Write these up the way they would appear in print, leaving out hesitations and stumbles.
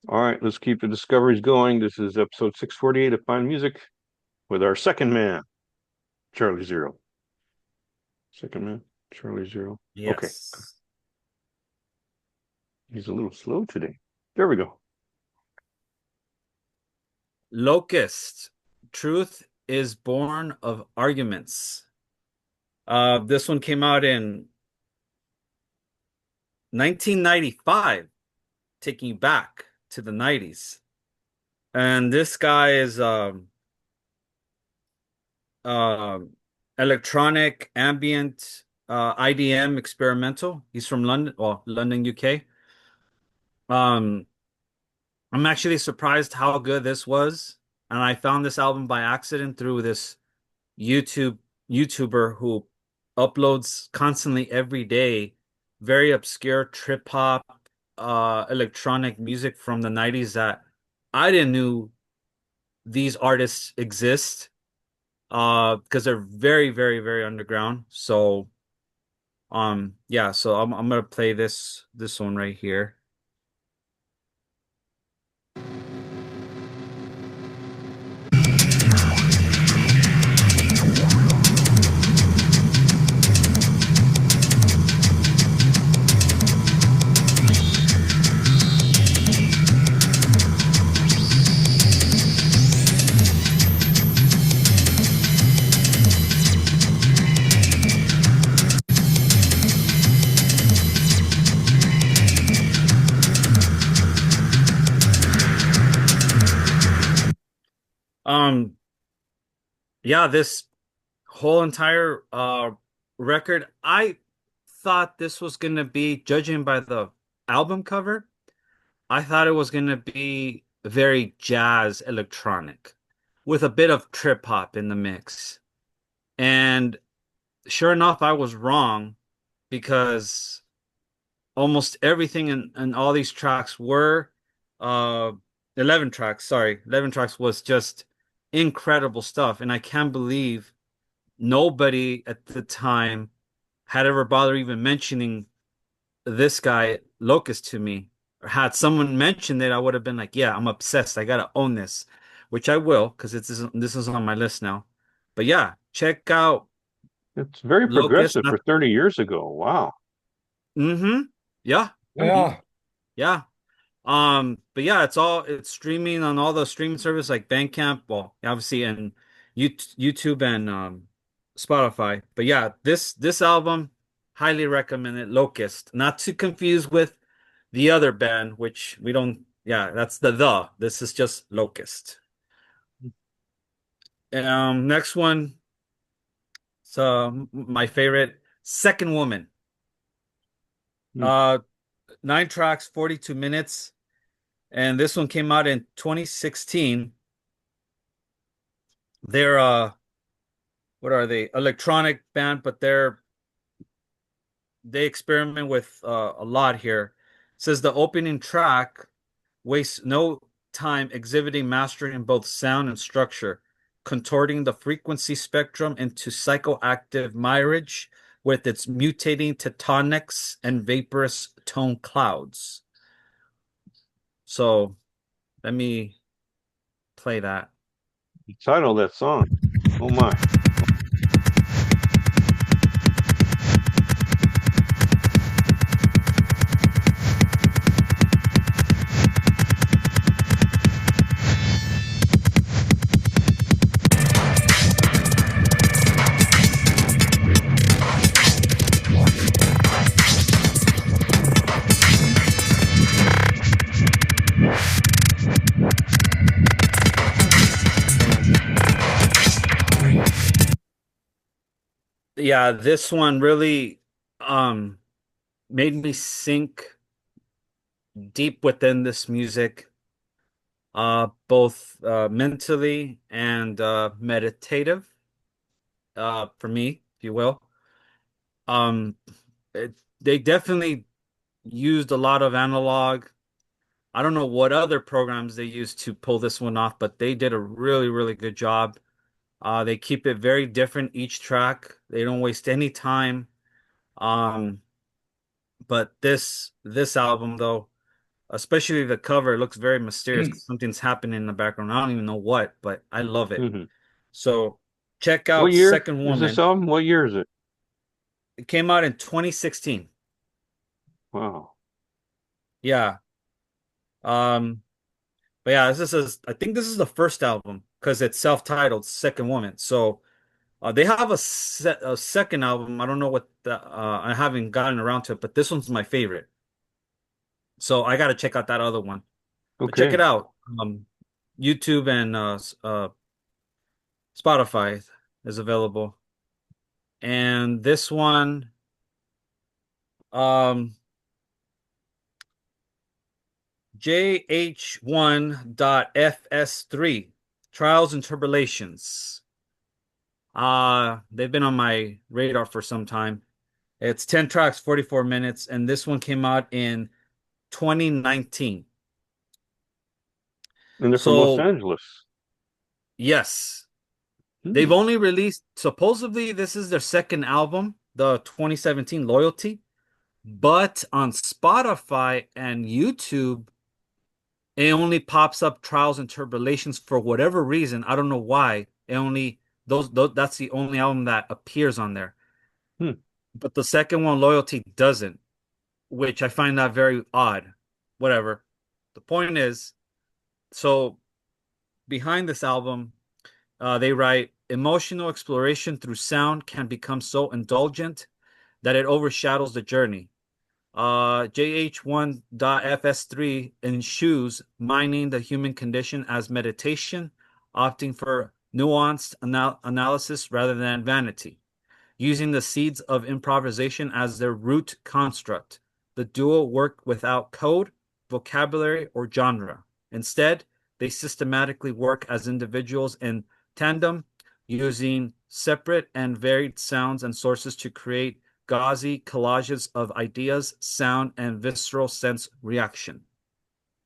All right, let's keep the discoveries going. This is episode 648 of Fine Music with our second man, Charlie Zero. Second man, Charlie Zero. Okay, Yes. he's a little slow today. There we go. Locust. Truth is born of arguments. This one came out in 1995, taking you back to the 90s. And this guy is um electronic ambient IDM experimental. He's from London, well, London, UK. Um, I'm actually surprised how good this was. And I found this album by accident through this YouTube YouTuber who uploads constantly every day very obscure trip hop electronic music from the 90s that I didn't knew these artists exist because they're very underground. So yeah, so I'm gonna play this one right here. Um yeah, this whole entire record, I thought this was gonna be, judging by the album cover, I thought it was gonna be very jazz electronic with a bit of trip hop in the mix. And sure enough, I was wrong because almost everything in all these tracks were uh 11 tracks, sorry, 11 tracks was just incredible stuff. And I can't believe nobody at the time had ever bothered even mentioning this guy Locust to me. Or had someone mentioned it, I would have been like, yeah, I'm obsessed. I gotta own this, which I will because this is on my list now. But yeah, check out It's very Locust. progressive for 30 years ago. Wow. Mm-hmm. Yeah. Yeah. Yeah. But yeah, it's streaming on all the streaming service like Bandcamp, well, obviously, and YouTube and Spotify. But yeah, this album, highly recommend it. Locust, not to confuse with the other band, which we don't. Yeah, that's the. This is just Locust. Next one. So my favorite, Second Woman. Hmm. Uh, 9 tracks, 42 minutes, and this one came out in 2016. They're what are they? Electronic band, but they experiment with a lot here. It says the opening track wastes no time exhibiting mastery in both sound and structure, contorting the frequency spectrum into psychoactive mirage with its mutating tectonics and vaporous tone clouds. So let me play that. The title of that song. Oh my. Yeah, this one really um made me sink deep within this music, both mentally and meditative, for me, if you will. Um, they definitely used a lot of analog. I don't know what other programs they used to pull this one off, but they did a really good job. They keep it very different each track. They don't waste any time. Um, but this album though, Especially the cover. It looks very mysterious. Something's happening in the background. I don't even know what, but I love it. Hmm. So check What out year Second is this Woman. album? What year is it? It came out in 2016. Wow. Yeah. Um, but yeah, I think this is the first album because it's self-titled Second Woman. So they have a second album. I don't know what I haven't gotten around to it, but this one's my favorite. So I got to check out that other one. But check it Okay. out. YouTube and Spotify is available. And this one, um, JH1.FS3, Trials and Tribulations. They've been on my radar for some time. It's 10 tracks, 44 minutes, and this one came out in 2019. And they're from Los So, Angeles. yes, they've Hmm. only released, supposedly, this is their second album, the 2017 Loyalty, but on Spotify and YouTube, it only pops up Trials and Tribulations for whatever reason. I don't know why. It only, those that's the only album that appears on there. Hmm. But the second one, Loyalty, doesn't, which I find that very odd. Whatever. The point is, so behind this album, they write emotional exploration through sound can become so indulgent that it overshadows the journey. JH1.FS3 eschews mining the human condition as meditation, opting for nuanced analysis rather than vanity, using the seeds of improvisation as their root construct. The duo work without code, vocabulary, or genre. Instead, they systematically work as individuals in tandem, using separate and varied sounds and sources to create gauzy collages of ideas, sound, and visceral sense reaction.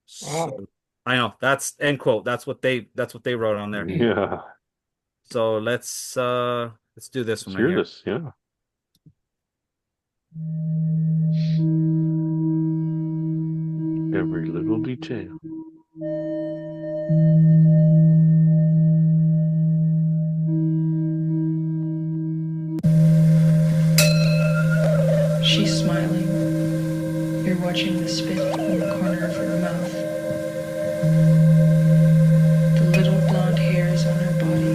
So Wow. I know that's end quote. That's what they wrote on there. Yeah. So let's do this Let's one right hear here. this. Yeah. Every little detail. She's smiling. You're watching the spit in the corner of her mouth. The little blonde hairs on her body.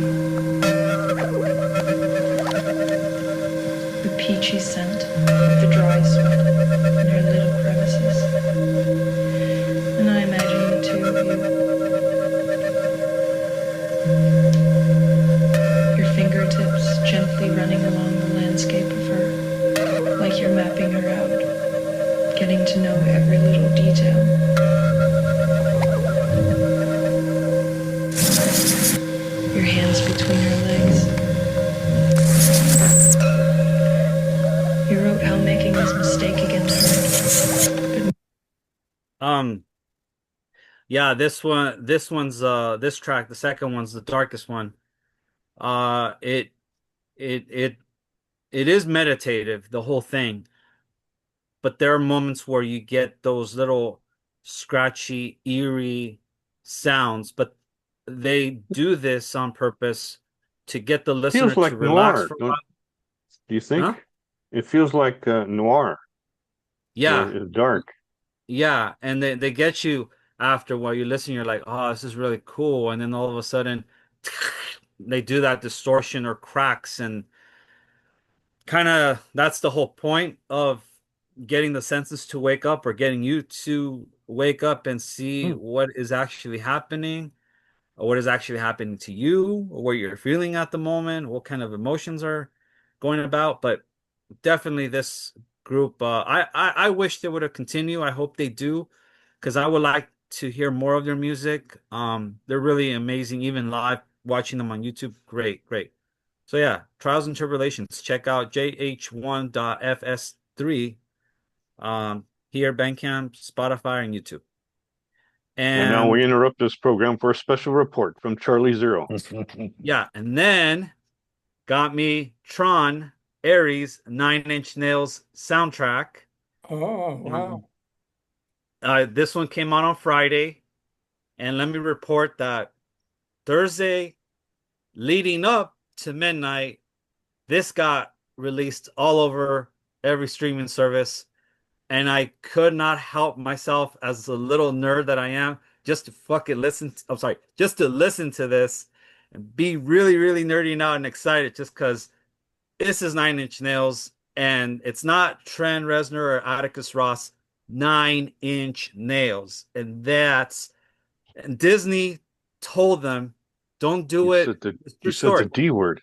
The peachy scent of the dry sweat in her little crevices. And I imagine the two of you. Your fingertips gently running along the landscape of her, like you're mapping her out, getting to know every little detail. Your hands between her legs. You wrote how making this mistake against her. Um, yeah, this track, the second one's the darkest one. Uh, it it it it is meditative, the whole thing, but there are moments where you get those little scratchy, eerie sounds, but they do this on purpose to get the listener Feels to like relax noir, for a don't while. do you Huh? think? It feels like noir. Yeah, It's dark. yeah, and they get you after while you listen, you're like, oh, this is really cool, and then all of a sudden they do that distortion or cracks, and kind of that's the whole point of getting the senses to wake up or getting you to wake up and see Hmm. what is actually happening or what is actually happening to you or what you're feeling at the moment, what kind of emotions are going about. But definitely this group, I wish they would have continued. I hope they do because I would like to hear more of their music. They're really amazing, even live, watching them on YouTube. Great, great. So yeah, Trials and Tribulations. Check out JH1.FS3 here, Bandcamp, Spotify, and YouTube. And now we And interrupt this program for a special report from Charlie Zero. yeah, and then got me Tron Ares 9 Inch Nails soundtrack. Oh, Um, wow. This one came out on Friday, and let me report that Thursday leading up to midnight, this got released all over every streaming service, and I could not help myself as a little nerd that I am just to fucking I'm sorry, just to listen to this and be really, really nerdy out and excited just because this is Nine Inch Nails and it's not Trent Reznor or Atticus Ross, Nine Inch Nails. And Disney told them, don't do it. It's You your said the story. D word.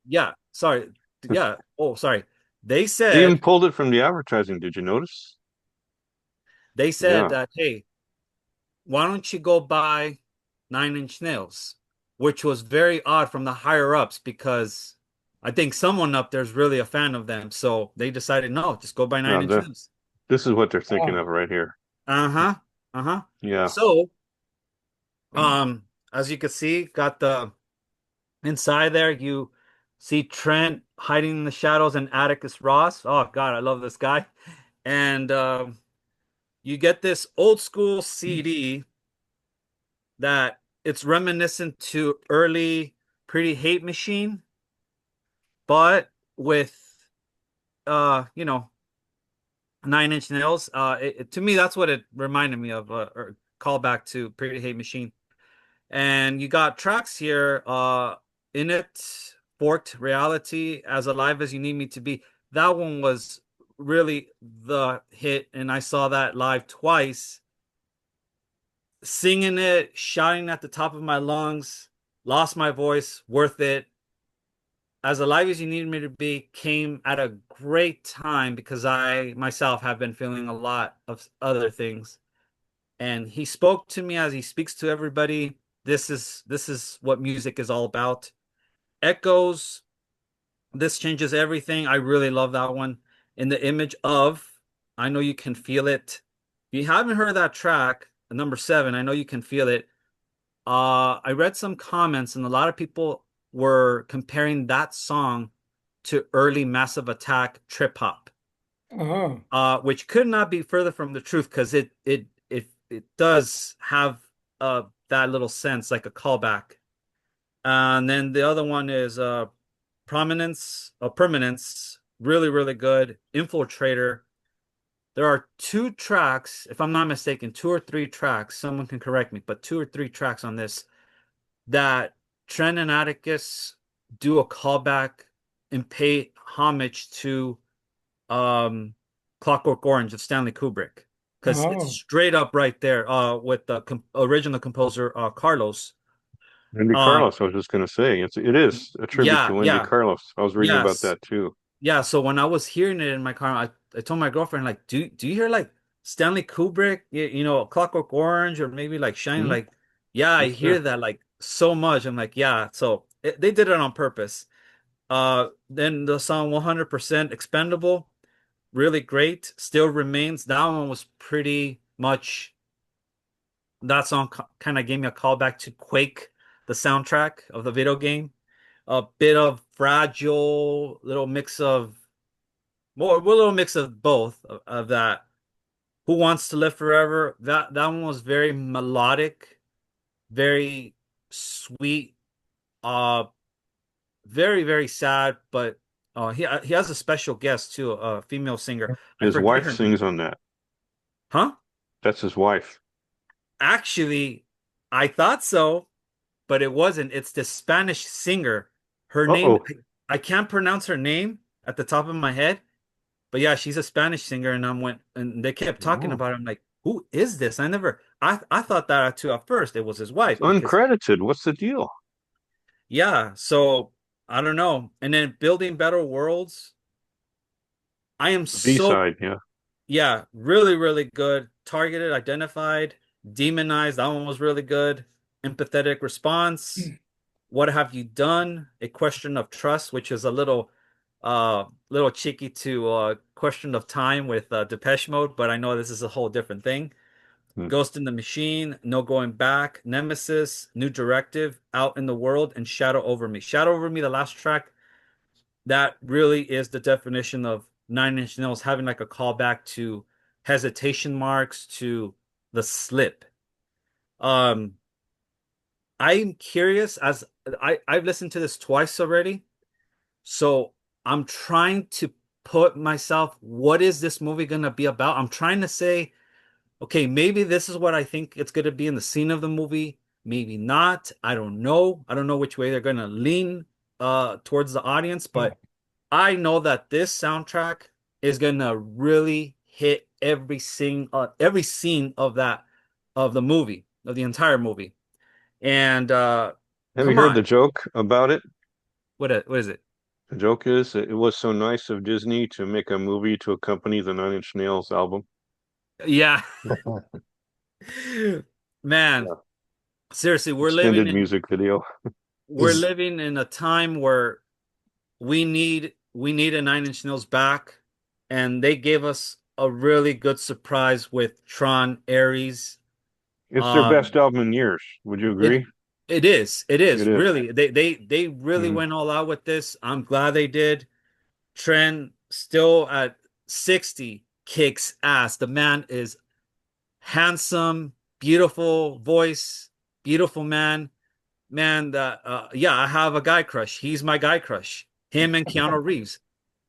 Yeah, sorry. Yeah. Oh, sorry. They They even said pulled it from the advertising. Did you notice? they said Yeah. that, hey, why don't you go buy Nine Inch Nails? Which was very odd from the higher ups because I think someone up there is really a fan of them. So they decided, no, just go buy Nine Now Inch Nails. this is what they're thinking Oh. of right here. Uh-huh. Uh-huh. Yeah. So, as you can see, got the inside there, you see Trent hiding in the shadows and Atticus Ross. Oh God, I love this guy. And you get this old school CD that it's reminiscent to early Pretty Hate Machine, but with you know, Nine Inch Nails. To me, that's what it reminded me of, or callback to Pretty Hate Machine. And you got tracks here, in it, Forked Reality, As Alive as You Need Me to Be. That one was really the hit, and I saw that live twice. Singing it, shouting at the top of my lungs, lost my voice, worth it. As Alive as You Need Me to Be came at a great time because I myself have been feeling a lot of other things. And he spoke to me as he speaks to everybody. This is what music is all about. Echoes, this changes everything. I really love that one. In the image of, I know you can feel it. If you haven't heard that track, number 7, I know you can feel it. I read some comments, and a lot of people were comparing that song to early Massive Attack trip hop, Oh. which could not be further from the truth because it does have that little sense like a callback. And then the other one is Permanence, really, really good. Infiltrator. There are 2 tracks, if I'm not mistaken, 2 or 3 tracks. Someone can correct me, but 2 or 3 tracks on this that Trent and Atticus do a callback and pay homage to um, Clockwork Orange of Stanley Kubrick because it's Oh. straight up right there with the original composer Carlos. Wendy Um, Carlos, I was just gonna say, it is a tribute yeah, to Wendy yeah, Carlos. I was reading about yes, that too. yeah. So when I was hearing it in my car, I told my girlfriend like, do you hear like Stanley Kubrick, Clockwork Orange, or maybe like Shine? Hmm? Like, yeah, I Yes, hear sir. that like so much. I'm like, yeah. So they did it on purpose. Then the song 100% Expendable, really great. Still Remains. That one was pretty much that song kind of gave me a call back to Quake, the soundtrack of the video game. A bit of Fragile, little mix of more, a little mix of both of that. Who Wants to Live Forever? That one was very melodic, very sweet, uh, very very sad, but he has a special guest too, a female singer. I His forget wife her name. sings on that. Huh? That's his wife. Actually, I thought so, but it wasn't. It's the Spanish singer. Her name, Uh-oh. I can't pronounce her name at the top of my head, but yeah, she's a Spanish singer, and and they kept talking Oh, about it. I'm like, who is this? I thought that too at first. It was his it's wife because uncredited. What's the deal? yeah. So I don't know. And then Building Better Worlds, I am The so B-side, yeah. yeah, really, really good. Targeted, Identified, Demonized. That one was really good. Empathetic Response. What Have You Done? A Question of Trust, which is a little cheeky to Question of Time with Depeche Mode, but I know this is a whole different thing. Hmm. Ghost in the Machine, No Going Back, Nemesis, New Directive, Out in the World, and Shadow Over Me. Shadow Over Me, the last track, that really is the definition of Nine Inch Nails having like a callback to Hesitation Marks, to The Slip. Um, I'm curious as I've listened to this twice already, so I'm trying to put myself, what is this movie gonna be about? I'm trying to say, okay, maybe this is what I think it's gonna be in the scene of the movie, maybe not. I don't know. I don't know which way they're gonna lean towards the audience, but I know that this soundtrack is gonna really hit every scene of that of the movie, of the entire movie. And Have you come heard the on, joke about it? what is it? The joke is it was so nice of Disney to make a movie to accompany the Nine Inch Nails album. Yeah, man, Yeah. seriously, Extended music video. we're living in a time where we need a Nine Inch Nails back, and they gave us a really good surprise with Tron Ares. It's their Um, best album in years. Would you it agree? it It is is. really they really Mhm. went all out with this. I'm glad they did. Trent still at 60 kicks ass. The man is handsome, beautiful voice, beautiful man. Man, that yeah, I have a guy crush. He's my guy crush. Him and Keanu Reeves.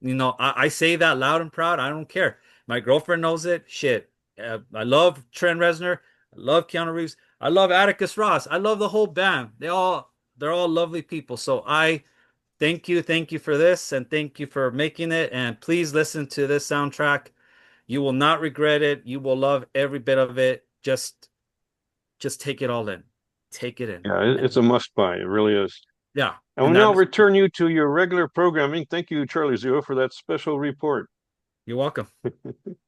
I say that loud and proud. I don't care. My girlfriend knows it. Shit. I love Trent Reznor. I love Keanu Reeves. I love Atticus Ross. I love the whole band. They're all lovely people. So I thank you for this, and thank you for making it. And please listen to this soundtrack. You will not regret it. You will love every bit of it. Just take it all in. Take it in. Yeah, it's And a must buy. It really is. yeah, I will and now that is, return you to your regular programming. Thank you, Charlie Zero, for that special report. you're welcome.